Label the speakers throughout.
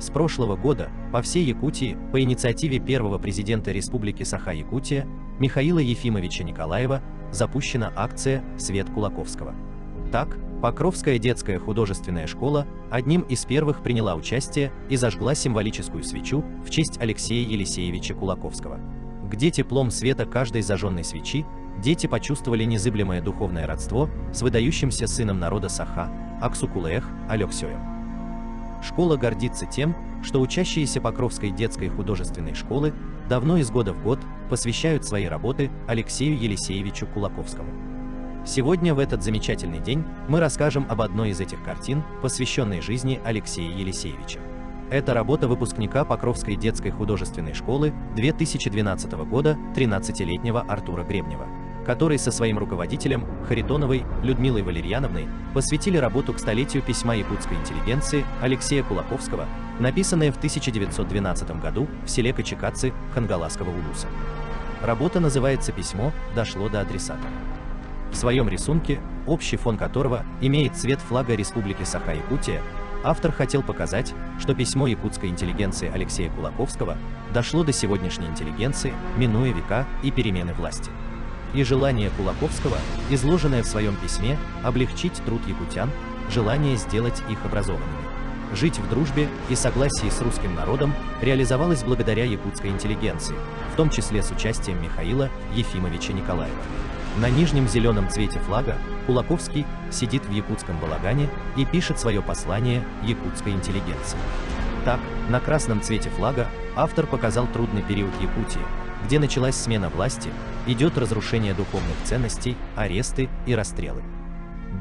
Speaker 1: С прошлого года по всей Якутии по инициативе первого президента Республики Саха-Якутия Михаила Ефимовича Николаева запущена акция «Свет Кулаковского». Так, Покровская детская художественная школа одним из первых приняла участие и зажгла символическую свечу в честь Алексея Елисеевича Кулаковского. Где теплом света каждой зажженной свечи дети почувствовали незыблемое духовное родство с выдающимся сыном народа Саха Аксукулех Алексеем. Школа гордится тем, что учащиеся Покровской детской художественной школы давно из года в год посвящают свои работы Алексею Елисеевичу Кулаковскому. Сегодня в этот замечательный день мы расскажем об одной из этих картин, посвященной жизни Алексея Елисеевича. Это работа выпускника Покровской детской художественной школы 2012 года 13-летнего Артура Гребнева, который со своим руководителем Харитоновой Людмилой Валерьяновной посвятили работу к столетию письма якутской интеллигенции Алексея Кулаковского, написанное в 1912 году в селе Кочекацы Хангаласского улуса. Работа называется «Письмо дошло до адресата». В своем рисунке, общий фон которого имеет цвет флага Республики Саха-Якутия, автор хотел показать, что письмо якутской интеллигенции Алексея Кулаковского дошло до сегодняшней интеллигенции, минуя века и перемены власти. И желание Кулаковского, изложенное в своем письме, облегчить труд якутян, желание сделать их образованными, жить в дружбе и согласии с русским народом, реализовалось благодаря якутской интеллигенции, в том числе с участием Михаила Ефимовича Николаева. На нижнем зеленом цвете флага Кулаковский сидит в якутском балагане и пишет свое послание якутской интеллигенции. Так, на красном цвете флага автор показал трудный период Якутии, где началась смена власти, идет разрушение духовных ценностей, аресты и расстрелы.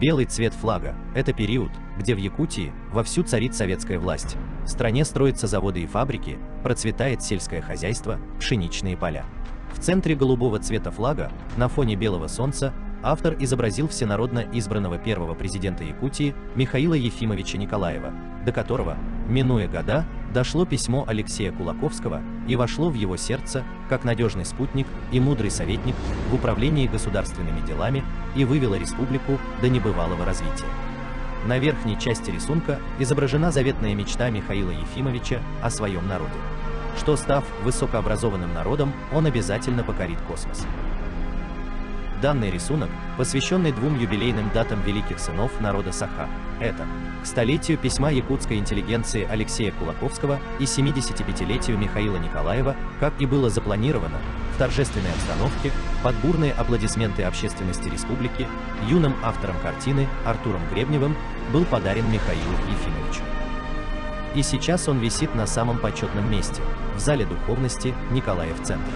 Speaker 1: Белый цвет флага – это период, где в Якутии вовсю царит советская власть, в стране строятся заводы и фабрики, процветает сельское хозяйство, пшеничные поля. В центре голубого цвета флага, на фоне белого солнца, автор изобразил всенародно избранного первого президента Якутии Михаила Ефимовича Николаева, до которого, минуя года, дошло письмо Алексея Кулаковского и вошло в его сердце как надежный спутник и мудрый советник в управлении государственными делами и вывело республику до небывалого развития. На верхней части рисунка изображена заветная мечта Михаила Ефимовича о своем народе, что, став высокообразованным народом, он обязательно покорит космос. Данный рисунок, посвященный двум юбилейным датам великих сынов народа Саха, это к столетию письма якутской интеллигенции Алексея Кулаковского и 75-летию Михаила Николаева, как и было запланировано, в торжественной обстановке, под бурные аплодисменты общественности республики, юным автором картины Артуром Гребневым был подарен Михаилу Ефимовичу. И сейчас он висит на самом почетном месте, в зале духовности Николаев-центра.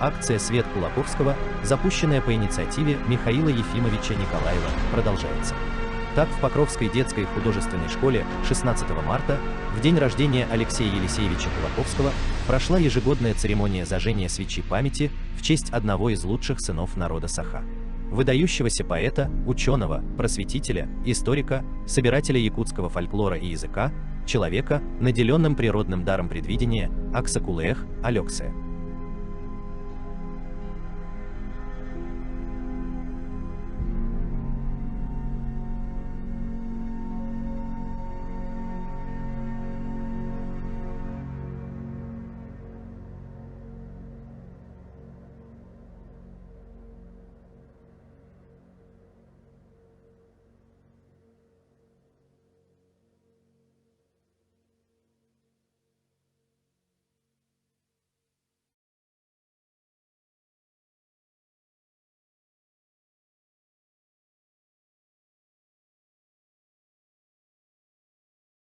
Speaker 1: Акция «Свет Кулаковского», запущенная по инициативе Михаила Ефимовича Николаева, продолжается. Так, в Покровской детской художественной школе 16 марта, в день рождения Алексея Елисеевича Кулаковского, прошла ежегодная церемония зажжения свечи памяти в честь одного из лучших сынов народа Саха, выдающегося поэта, ученого, просветителя, историка, собирателя якутского фольклора и языка, человека, наделенным природным даром предвидения Аксакулех Алексея.